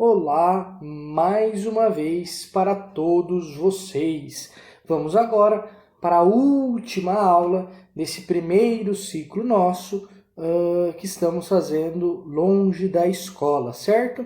Olá, mais uma vez para todos vocês. Vamos agora para a última aula desse primeiro ciclo nosso que estamos fazendo longe da escola, certo?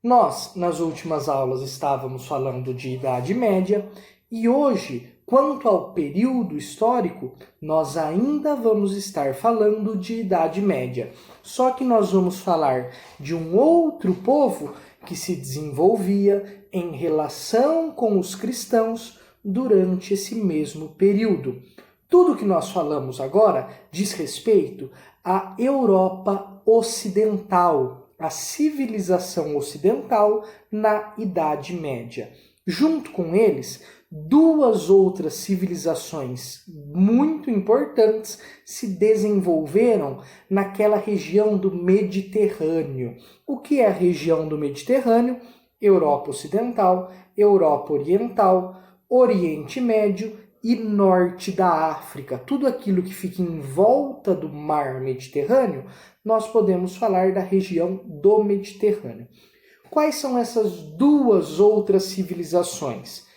Nós, nas últimas aulas, estávamos falando de Idade Média e hoje, quanto ao período histórico, nós ainda vamos estar falando de Idade Média. Só que nós vamos falar de um outro povo que se desenvolvia em relação com os cristãos durante esse mesmo período. Tudo que nós falamos agora diz respeito à Europa Ocidental, a civilização ocidental na Idade Média. Junto com eles, duas outras civilizações muito importantes se desenvolveram naquela região do Mediterrâneo. O que é a região do Mediterrâneo? Europa Ocidental, Europa Oriental, Oriente Médio e norte da África. Tudo aquilo que fica em volta do mar Mediterrâneo, nós podemos falar da região do Mediterrâneo. Quais são essas duas outras civilizações?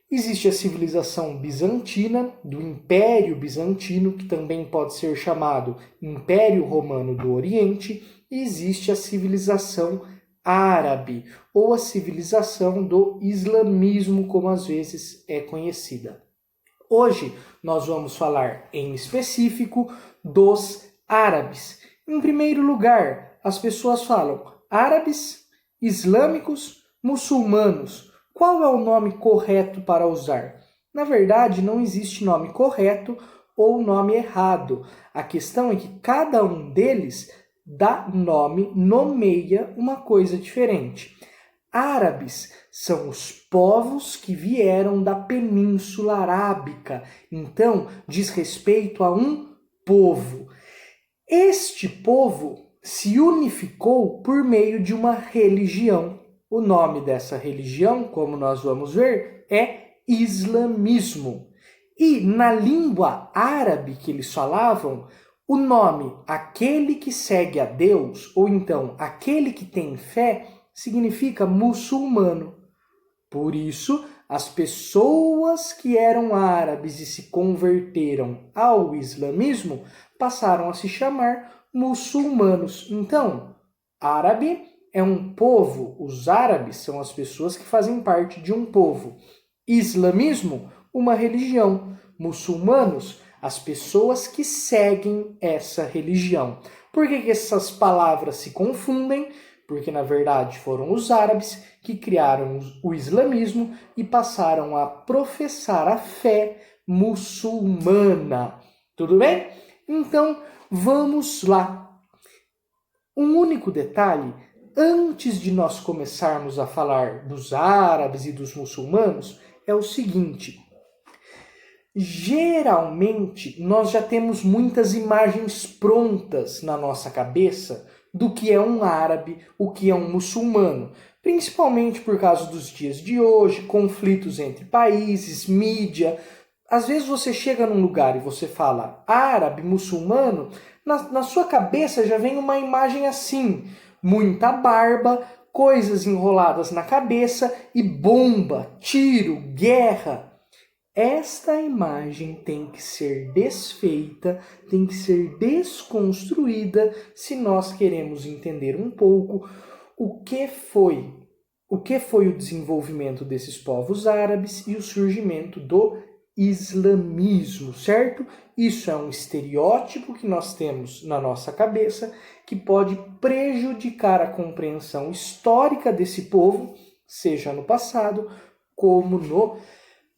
Existe a civilização bizantina, do Império Bizantino, que também pode ser chamado Império Romano do Oriente, e existe a civilização árabe, ou a civilização do islamismo, como às vezes é conhecida. Hoje nós vamos falar em específico dos árabes. Em primeiro lugar, as pessoas falam árabes, islâmicos, muçulmanos. Qual é o nome correto para usar? Na verdade, não existe nome correto ou nome errado. A questão é que cada um deles dá nome, nomeia uma coisa diferente. Árabes são os povos que vieram da Península Arábica. Então, diz respeito a um povo. Este povo se unificou por meio de uma religião. O nome dessa religião, como nós vamos ver, é islamismo. E na língua árabe que eles falavam, o nome aquele que segue a Deus, ou então aquele que tem fé, significa muçulmano. Por isso, as pessoas que eram árabes e se converteram ao islamismo passaram a se chamar muçulmanos. Então, árabe é um povo, os árabes são as pessoas que fazem parte de um povo. Islamismo, uma religião. Muçulmanos, as pessoas que seguem essa religião. Por que essas palavras se confundem? Porque, na verdade, foram os árabes que criaram o islamismo e passaram a professar a fé muçulmana. Tudo bem? Então, vamos lá. Um único detalhe, antes de nós começarmos a falar dos árabes e dos muçulmanos, é o seguinte. Geralmente, nós já temos muitas imagens prontas na nossa cabeça do que é um árabe, o que é um muçulmano. Principalmente por causa dos dias de hoje, conflitos entre países, mídia. Às vezes você chega num lugar e você fala árabe, muçulmano, na sua cabeça já vem uma imagem assim, muita barba, coisas enroladas na cabeça e bomba, tiro, guerra. Esta imagem tem que ser desfeita, tem que ser desconstruída se nós queremos entender um pouco o que foi o desenvolvimento desses povos árabes e o surgimento do islamismo, certo? Isso é um estereótipo que nós temos na nossa cabeça que pode prejudicar a compreensão histórica desse povo, seja no passado como no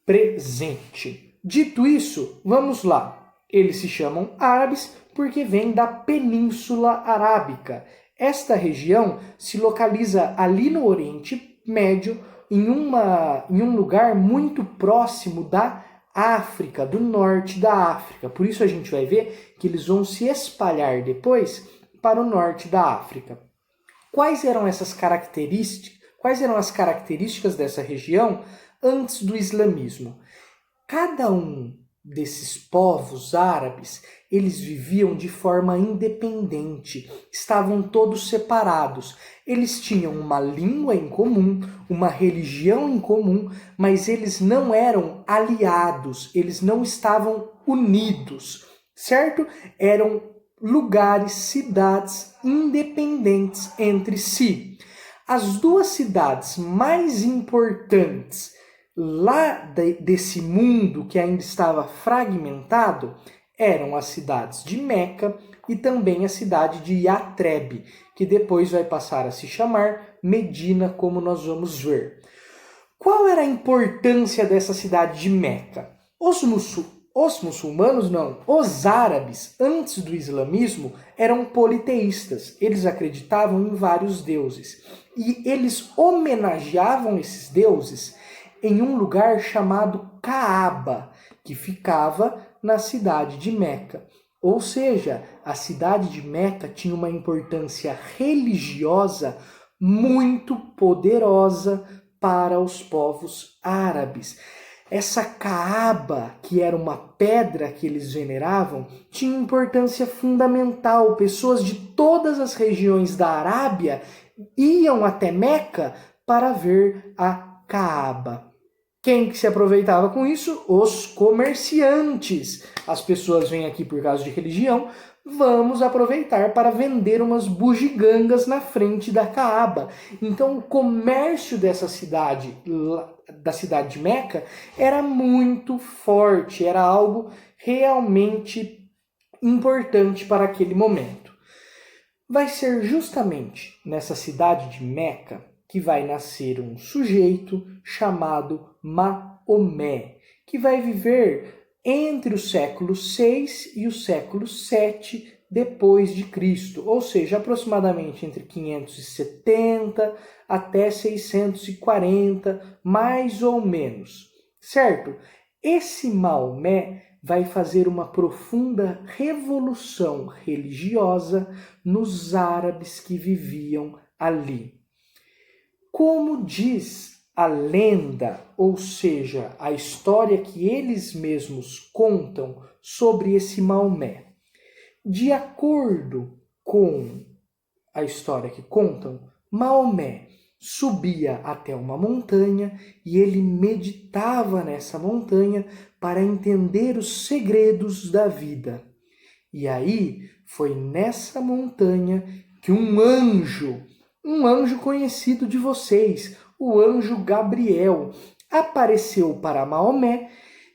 presente. Dito isso, vamos lá. Eles se chamam árabes porque vêm da Península Arábica. Esta região se localiza ali no Oriente Médio, em um lugar muito próximo da África, do norte da África. Por isso a gente vai ver que eles vão se espalhar depois para o norte da África. Quais eram as características dessa região antes do islamismo? Cada um desses povos árabes, eles viviam de forma independente, estavam todos separados. Eles tinham uma língua em comum, uma religião em comum, mas eles não eram aliados, eles não estavam unidos, certo? Eram lugares, cidades independentes entre si. As duas cidades mais importantes lá desse mundo que ainda estava fragmentado eram as cidades de Meca e também a cidade de Yatreb, que depois vai passar a se chamar Medina, como nós vamos ver. Qual era a importância dessa cidade de Meca? Os árabes, antes do islamismo, eram politeístas. Eles acreditavam em vários deuses. E eles homenageavam esses deuses em um lugar chamado Caaba, que ficava na cidade de Meca. Ou seja, a cidade de Meca tinha uma importância religiosa muito poderosa para os povos árabes. Essa Caaba, que era uma pedra que eles veneravam, tinha importância fundamental. Pessoas de todas as regiões da Arábia iam até Meca para ver a Caaba. Quem que se aproveitava com isso? Os comerciantes. As pessoas vêm aqui por causa de religião, vamos aproveitar para vender umas bugigangas na frente da Caaba. Então o comércio dessa cidade, da cidade de Meca, era muito forte, era algo realmente importante para aquele momento. Vai ser justamente nessa cidade de Meca que vai nascer um sujeito chamado Maomé, que vai viver entre o século 6 e o século 7 depois de Cristo, ou seja, aproximadamente entre 570 até 640, mais ou menos, certo? Esse Maomé vai fazer uma profunda revolução religiosa nos árabes que viviam ali. Como diz a lenda, ou seja, a história que eles mesmos contam sobre esse Maomé, de acordo com a história que contam, Maomé subia até uma montanha e ele meditava nessa montanha para entender os segredos da vida. E aí foi nessa montanha que um anjo conhecido de vocês, o anjo Gabriel, apareceu para Maomé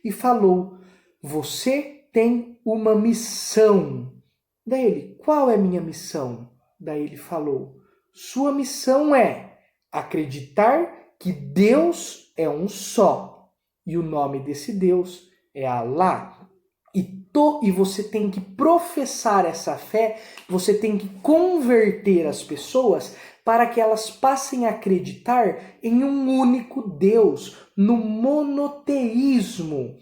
e falou: você tem uma missão. Daí ele: qual é minha missão? Daí ele falou: sua missão é acreditar que Deus é um só. E o nome desse Deus é Alá. E você tem que professar essa fé, você tem que converter as pessoas para que elas passem a acreditar em um único Deus, no monoteísmo.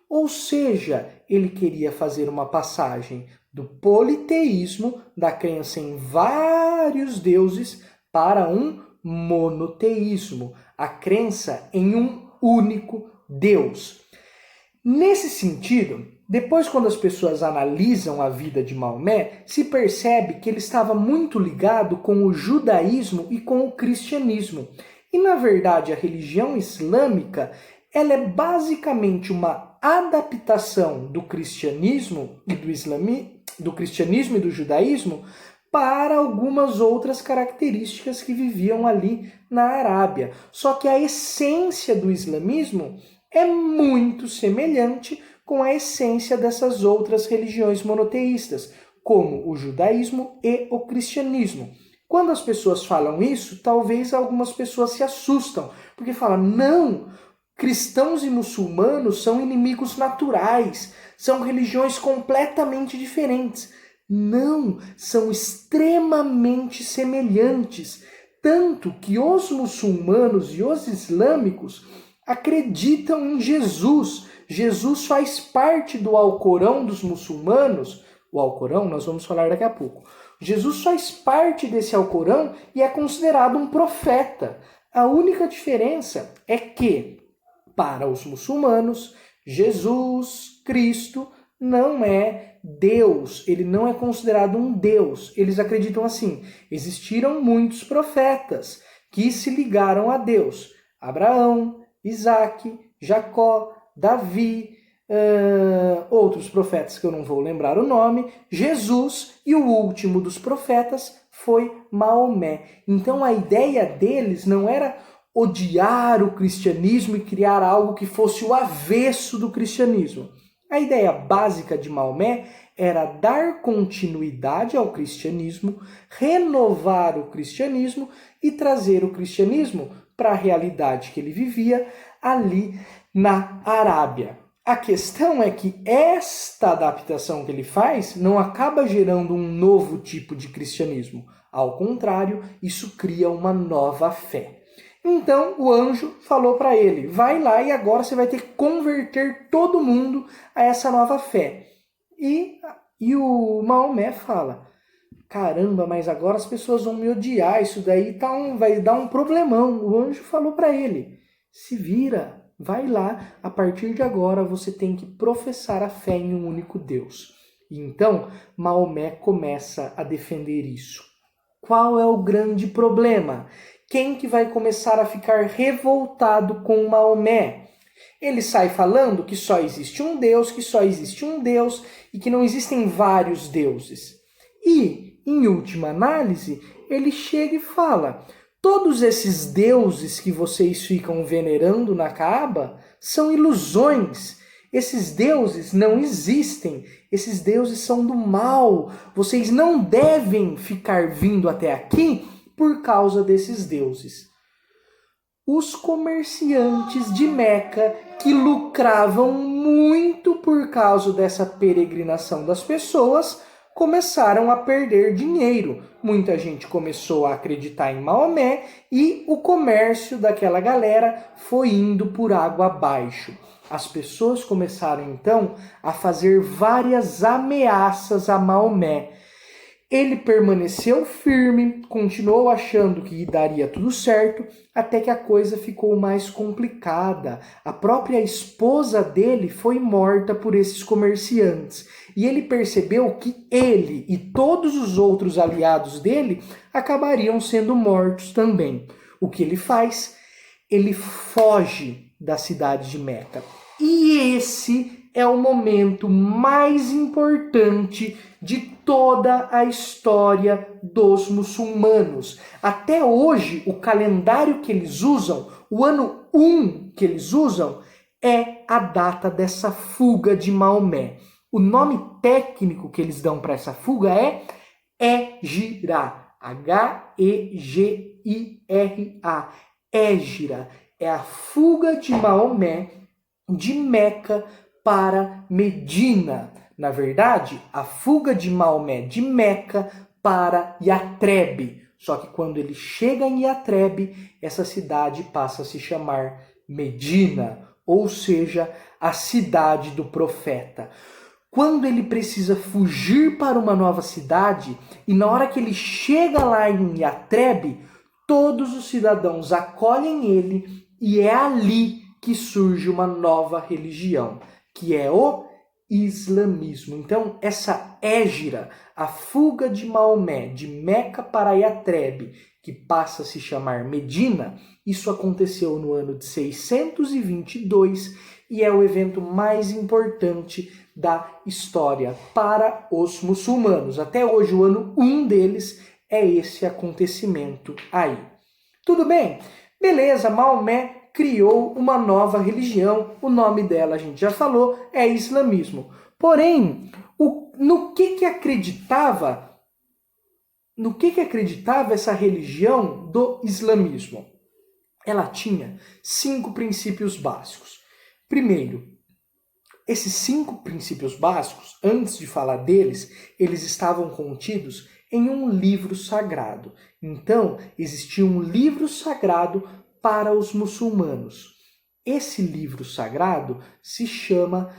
Ou seja, ele queria fazer uma passagem do politeísmo, da crença em vários deuses, para um monoteísmo, a crença em um único Deus. Nesse sentido, depois quando as pessoas analisam a vida de Maomé, se percebe que ele estava muito ligado com o judaísmo e com o cristianismo. E na verdade a religião islâmica, ela é basicamente uma adaptação do cristianismo e do cristianismo e do judaísmo para algumas outras características que viviam ali na Arábia. Só que a essência do islamismo é muito semelhante com a essência dessas outras religiões monoteístas, como o judaísmo e o cristianismo. Quando as pessoas falam isso, talvez algumas pessoas se assustam, porque falam: não, cristãos e muçulmanos são inimigos naturais, são religiões completamente diferentes. Não, são extremamente semelhantes, tanto que os muçulmanos e os islâmicos acreditam em Jesus. Jesus faz parte do Alcorão dos muçulmanos. O Alcorão nós vamos falar daqui a pouco. Jesus faz parte desse Alcorão e é considerado um profeta. A única diferença é que, para os muçulmanos, Jesus, Cristo, não é Deus, ele não é considerado um Deus. Eles acreditam assim: existiram muitos profetas que se ligaram a Deus. Abraão, Isaque, Jacó, Davi, outros profetas que eu não vou lembrar o nome, Jesus, e o último dos profetas foi Maomé. Então a ideia deles não era odiar o cristianismo e criar algo que fosse o avesso do cristianismo. A ideia básica de Maomé era dar continuidade ao cristianismo, renovar o cristianismo e trazer o cristianismo para a realidade que ele vivia ali na Arábia. A questão é que esta adaptação que ele faz não acaba gerando um novo tipo de cristianismo. Ao contrário, isso cria uma nova fé. Então o anjo falou para ele: vai lá e agora você vai ter que converter todo mundo a essa nova fé. E o Maomé fala: caramba, mas agora as pessoas vão me odiar, isso daí vai dar um problemão. O anjo falou para ele: se vira, vai lá, a partir de agora você tem que professar a fé em um único Deus. E então Maomé começa a defender isso. Qual é o grande problema? Quem que vai começar a ficar revoltado com Maomé? Ele sai falando que só existe um Deus, que só existe um Deus e que não existem vários deuses. E, em última análise, ele chega e fala: todos esses deuses que vocês ficam venerando na Kaaba são ilusões. Esses deuses não existem. Esses deuses são do mal. Vocês não devem ficar vindo até aqui por causa desses deuses. Os comerciantes de Meca, que lucravam muito por causa dessa peregrinação das pessoas, começaram a perder dinheiro. Muita gente começou a acreditar em Maomé e o comércio daquela galera foi indo por água abaixo. As pessoas começaram então a fazer várias ameaças a Maomé. Ele permaneceu firme, continuou achando que daria tudo certo, até que a coisa ficou mais complicada. A própria esposa dele foi morta por esses comerciantes. E ele percebeu que ele e todos os outros aliados dele acabariam sendo mortos também. O que ele faz? Ele foge da cidade de Meca. E esse é o momento mais importante de toda a história dos muçulmanos. Até hoje, o calendário que eles usam, o ano 1 que eles usam, é a data dessa fuga de Maomé. O nome técnico que eles dão para essa fuga é Hégira. H-E-G-I-R-A. Hégira. É a fuga de Maomé de Meca para Medina. Na verdade, a fuga de Maomé de Meca para Yatreb. Só que quando ele chega em Yatreb, essa cidade passa a se chamar Medina, ou seja, a cidade do profeta. Quando ele precisa fugir para uma nova cidade, e na hora que ele chega lá em Yatreb, todos os cidadãos acolhem ele, e é ali que surge uma nova religião, que é o islamismo. Então, essa hégira, a fuga de Maomé de Meca para Yatreb, que passa a se chamar Medina, isso aconteceu no ano de 622 e é o evento mais importante da história para os muçulmanos. Até hoje, o ano 1 deles é esse acontecimento aí. Tudo bem? Beleza, Maomé criou uma nova religião, o nome dela a gente já falou, é islamismo. Porém, no que acreditava essa religião do islamismo? Ela tinha 5 princípios básicos. Primeiro, esses 5 princípios básicos, antes de falar deles, eles estavam contidos em um livro sagrado. Então, existia um livro sagrado para os muçulmanos. Esse livro sagrado se chama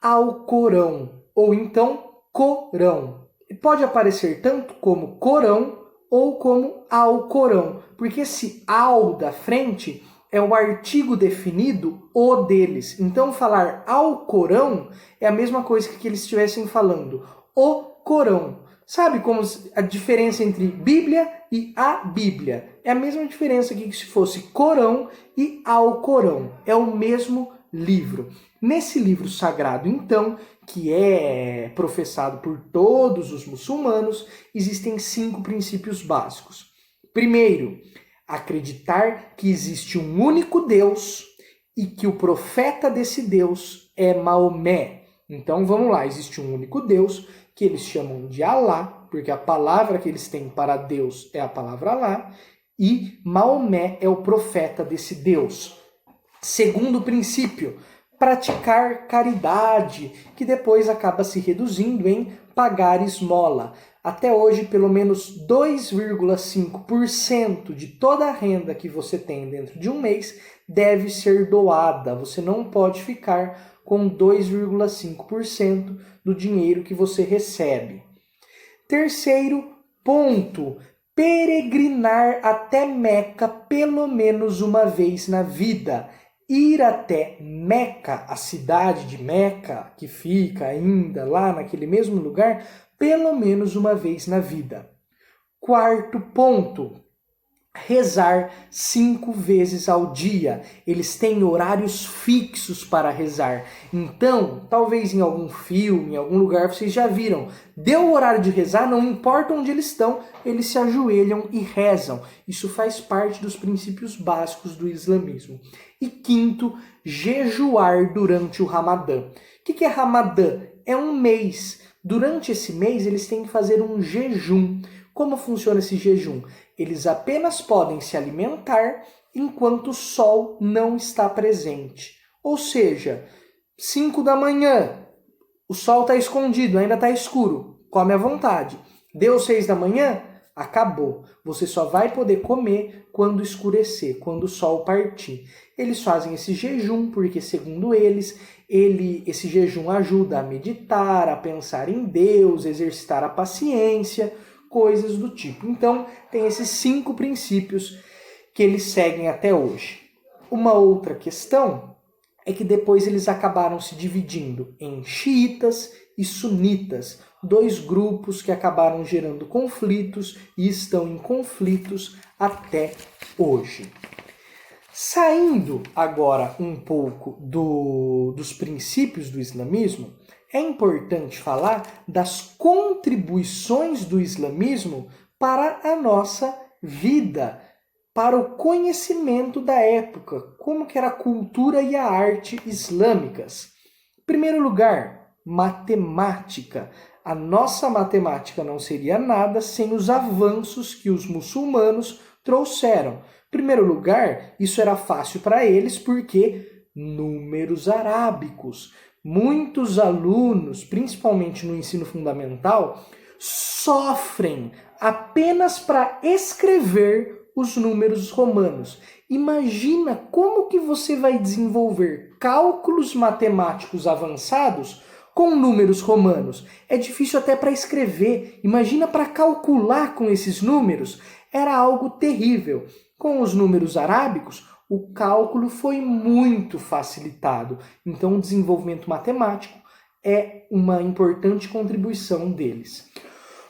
Alcorão, ou então Corão. Pode aparecer tanto como Corão ou como Alcorão, porque esse Al da frente é o artigo definido o deles. Então falar ao Corão é a mesma coisa que eles estivessem falando o Corão. Sabe como a diferença entre Bíblia e a Bíblia? É a mesma diferença que se fosse Corão e ao Corão. É o mesmo livro. Nesse livro sagrado, então, que é professado por todos os muçulmanos, existem 5 princípios básicos. Primeiro, acreditar que existe um único Deus e que o profeta desse Deus é Maomé. Então vamos lá, existe um único Deus que eles chamam de Alá, porque a palavra que eles têm para Deus é a palavra Alá, e Maomé é o profeta desse Deus. Segundo princípio, praticar caridade, que depois acaba se reduzindo em pagar esmola. Até hoje, pelo menos 2,5% de toda a renda que você tem dentro de um mês deve ser doada. Você não pode ficar com 2,5% do dinheiro que você recebe. Terceiro ponto, peregrinar até Meca pelo menos uma vez na vida. Ir até Meca, a cidade de Meca, que fica ainda lá naquele mesmo lugar, pelo menos uma vez na vida. Quarto ponto, rezar 5 vezes ao dia. Eles têm horários fixos para rezar. Então, talvez em algum filme, em algum lugar, vocês já viram. Deu o horário de rezar, não importa onde eles estão, eles se ajoelham e rezam. Isso faz parte dos princípios básicos do islamismo. E quinto, jejuar durante o Ramadã. O que é Ramadã? É um mês. Durante esse mês, eles têm que fazer um jejum. Como funciona esse jejum? Eles apenas podem se alimentar enquanto o sol não está presente. Ou seja, 5 da manhã, o sol está escondido, ainda está escuro, come à vontade. Deu 6 da manhã, acabou. Você só vai poder comer quando escurecer, quando o sol partir. Eles fazem esse jejum porque, segundo eles, esse jejum ajuda a meditar, a pensar em Deus, exercitar a paciência, coisas do tipo. Então, tem esses 5 princípios que eles seguem até hoje. Uma outra questão é que depois eles acabaram se dividindo em xiitas e sunitas, 2 grupos que acabaram gerando conflitos e estão em conflitos até hoje. Saindo agora um pouco dos princípios do islamismo, é importante falar das contribuições do islamismo para a nossa vida, para o conhecimento da época, como que era a cultura e a arte islâmicas. Em primeiro lugar, matemática. A nossa matemática não seria nada sem os avanços que os muçulmanos trouxeram. Em primeiro lugar, isso era fácil para eles porque números arábicos. Muitos alunos, principalmente no ensino fundamental, sofrem apenas para escrever os números romanos. Imagina como que você vai desenvolver cálculos matemáticos avançados com números romanos. É difícil até para escrever. Imagina para calcular com esses números. Era algo terrível. Com os números arábicos, o cálculo foi muito facilitado. Então, o desenvolvimento matemático é uma importante contribuição deles.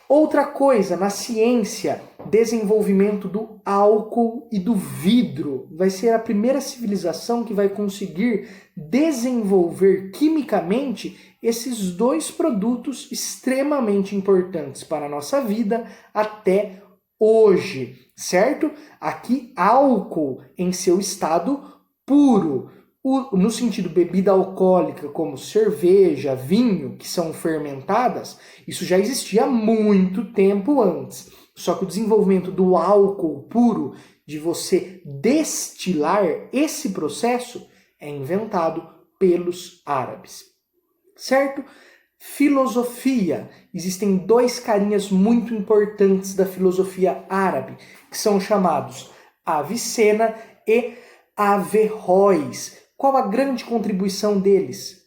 Outra coisa, na ciência, desenvolvimento do álcool e do vidro. Vai ser a primeira civilização que vai conseguir desenvolver quimicamente esses 2 produtos extremamente importantes para a nossa vida até hoje, certo? Aqui, álcool em seu estado puro. No sentido bebida alcoólica, como cerveja, vinho, que são fermentadas, isso já existia há muito tempo antes. Só que o desenvolvimento do álcool puro, de você destilar esse processo, é inventado pelos árabes. Certo? Filosofia. Existem 2 carinhas muito importantes da filosofia árabe, que são chamados Avicena e Averroes. Qual a grande contribuição deles?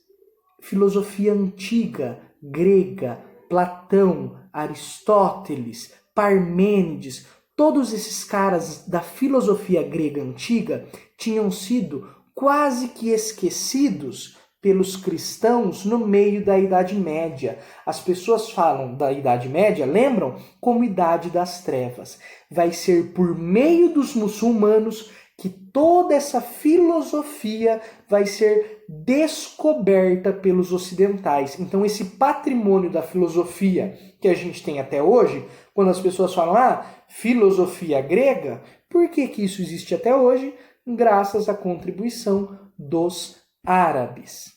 Filosofia antiga, grega, Platão, Aristóteles, Parmênides, todos esses caras da filosofia grega antiga tinham sido quase que esquecidos pelos cristãos no meio da Idade Média. As pessoas falam da Idade Média, lembram? Como Idade das Trevas. Vai ser por meio dos muçulmanos que toda essa filosofia vai ser descoberta pelos ocidentais. Então esse patrimônio da filosofia que a gente tem até hoje, quando as pessoas falam, filosofia grega, por que isso existe até hoje? Graças à contribuição dos árabes.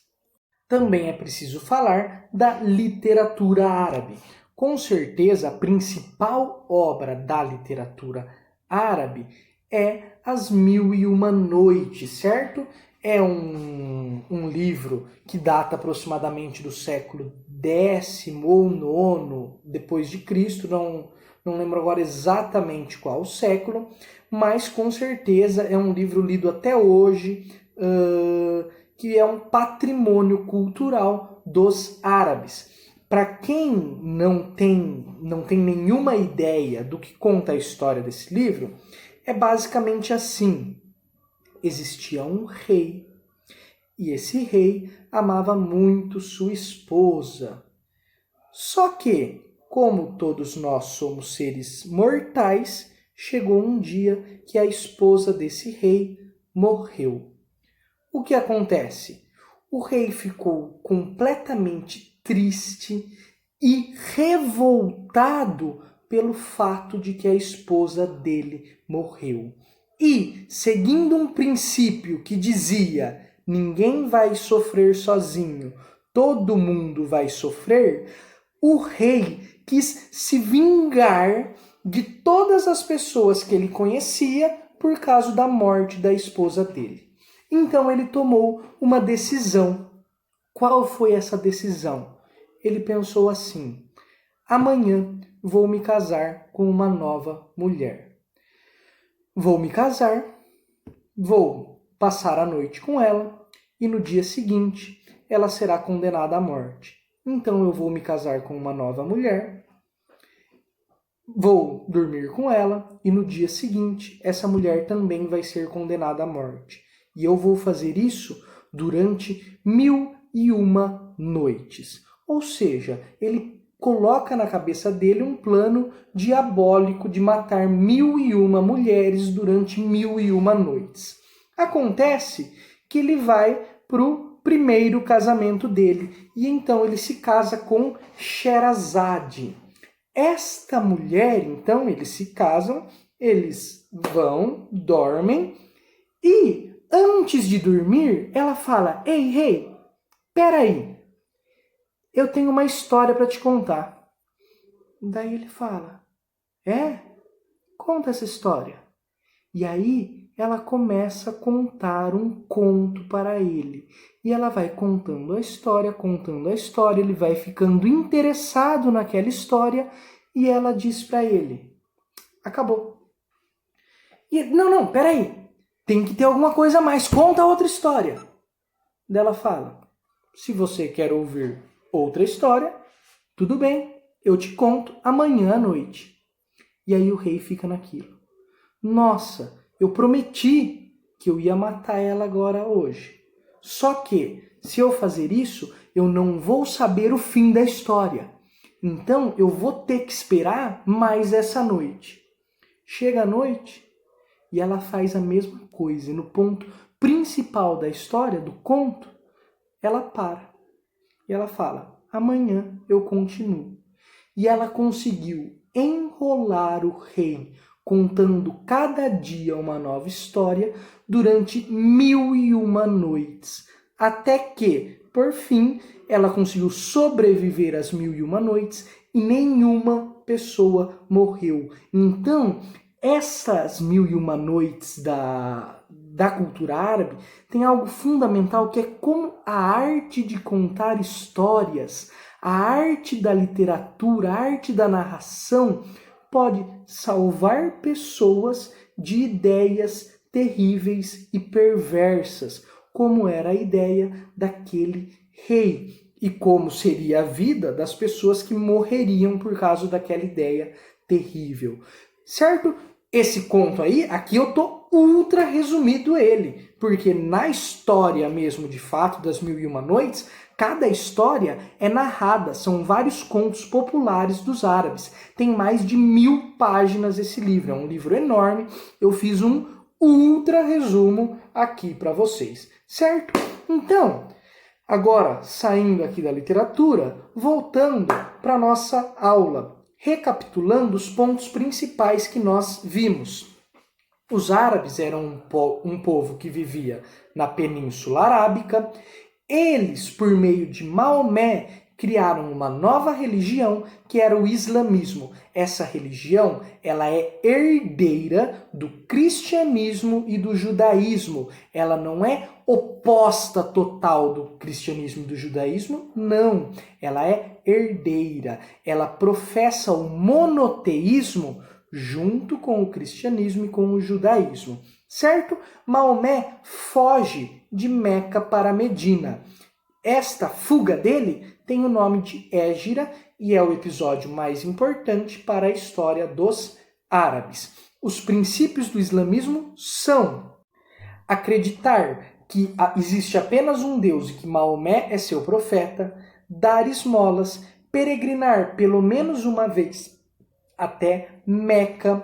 Também é preciso falar da literatura árabe. Com certeza, a principal obra da literatura árabe é As Mil e Uma Noites, certo? É um livro que data aproximadamente do século X ou IX depois de Cristo, não lembro agora exatamente qual século, mas com certeza é um livro lido até hoje, que é um patrimônio cultural dos árabes. Para quem não tem nenhuma ideia do que conta a história desse livro, é basicamente assim. Existia um rei, e esse rei amava muito sua esposa. Só que, como todos nós somos seres mortais, chegou um dia que a esposa desse rei morreu. O que acontece? O rei ficou completamente triste e revoltado pelo fato de que a esposa dele morreu. E, seguindo um princípio que dizia: ninguém vai sofrer sozinho, todo mundo vai sofrer, o rei quis se vingar de todas as pessoas que ele conhecia por causa da morte da esposa dele. Então ele tomou uma decisão. Qual foi essa decisão? Ele pensou assim: amanhã vou me casar com uma nova mulher. Vou me casar, vou passar a noite com ela e no dia seguinte ela será condenada à morte. Então eu vou me casar com uma nova mulher, vou dormir com ela e no dia seguinte essa mulher também vai ser condenada à morte. E eu vou fazer isso durante 1001 noites. Ou seja, ele coloca na cabeça dele um plano diabólico de matar 1001 mulheres durante 1001 noites. Acontece que ele vai para o primeiro casamento dele e então ele se casa com Sherazade. Esta mulher, então, eles se casam, eles vão, dormem e antes de dormir ela fala: ei, rei, peraí, eu tenho uma história para te contar. Daí ele fala: é? Conta essa história. E aí ela começa a contar um conto para ele. E ela vai contando a história, ele vai ficando interessado naquela história e ela diz para ele: acabou. E não, peraí, tem que ter alguma coisa a mais, conta outra história. Daí ela fala: se você quer ouvir outra história, tudo bem, eu te conto amanhã à noite. E aí o rei fica naquilo: nossa, eu prometi que eu ia matar ela agora hoje. Só que, se eu fazer isso, eu não vou saber o fim da história. Então, eu vou ter que esperar mais essa noite. Chega a noite e ela faz a mesma coisa. E no ponto principal da história, do conto, ela para. E ela fala: amanhã eu continuo. E ela conseguiu enrolar o rei, contando cada dia uma nova história durante 1001 noites. Até que, por fim, ela conseguiu sobreviver às 1001 noites e nenhuma pessoa morreu. Então, essas 1001 noites da cultura árabe tem algo fundamental que é como a arte de contar histórias, a arte da literatura, a arte da narração pode salvar pessoas de ideias terríveis e perversas, como era a ideia daquele rei e como seria a vida das pessoas que morreriam por causa daquela ideia terrível. Certo? Esse conto aí, aqui eu tô ultra resumido ele, porque na história mesmo, de fato, das Mil e Uma Noites, cada história é narrada, são vários contos populares dos árabes. Tem mais de 1000 páginas esse livro, é um livro enorme. Eu fiz um ultra resumo aqui para vocês, certo? Então, agora, saindo aqui da literatura, voltando para nossa aula, recapitulando os pontos principais que nós vimos. Os árabes eram um povo que vivia na Península Arábica. Eles, por meio de Maomé, criaram uma nova religião que era o islamismo. Essa religião, ela é herdeira do cristianismo e do judaísmo. Ela não é oposta total do cristianismo e do judaísmo, não. Ela é herdeira. Ela professa o monoteísmo junto com o cristianismo e com o judaísmo, certo? Maomé foge de Meca para Medina. Esta fuga dele tem o nome de Hégira e é o episódio mais importante para a história dos árabes. Os princípios do islamismo são acreditar que existe apenas um Deus e que Maomé é seu profeta, dar esmolas, peregrinar pelo menos uma vez até Meca,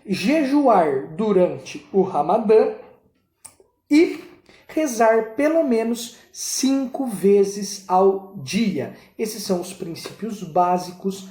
jejuar durante o Ramadã e rezar pelo menos 5 vezes ao dia. Esses são os princípios básicos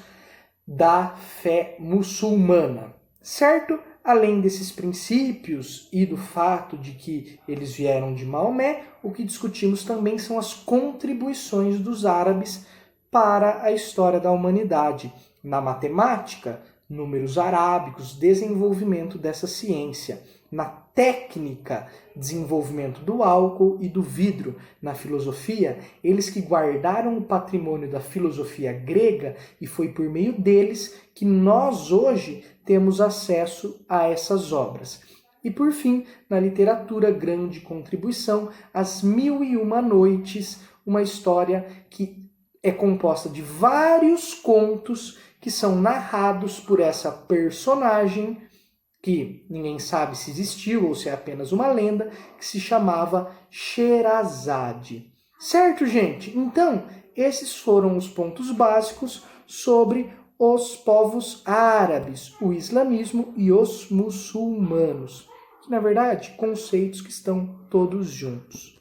da fé muçulmana, certo? Além desses princípios e do fato de que eles vieram de Maomé, o que discutimos também são as contribuições dos árabes para a história da humanidade. Na matemática, números arábicos, desenvolvimento dessa ciência. Na técnica, desenvolvimento do álcool e do vidro. Na filosofia, eles que guardaram o patrimônio da filosofia grega e foi por meio deles que nós hoje temos acesso a essas obras. E por fim, na literatura, grande contribuição, As Mil e Uma Noites, uma história que é composta de vários contos que são narrados por essa personagem que ninguém sabe se existiu ou se é apenas uma lenda, que se chamava Sherazade. Certo, gente? Então, esses foram os pontos básicos sobre os povos árabes, o islamismo e os muçulmanos. Que, na verdade, conceitos que estão todos juntos.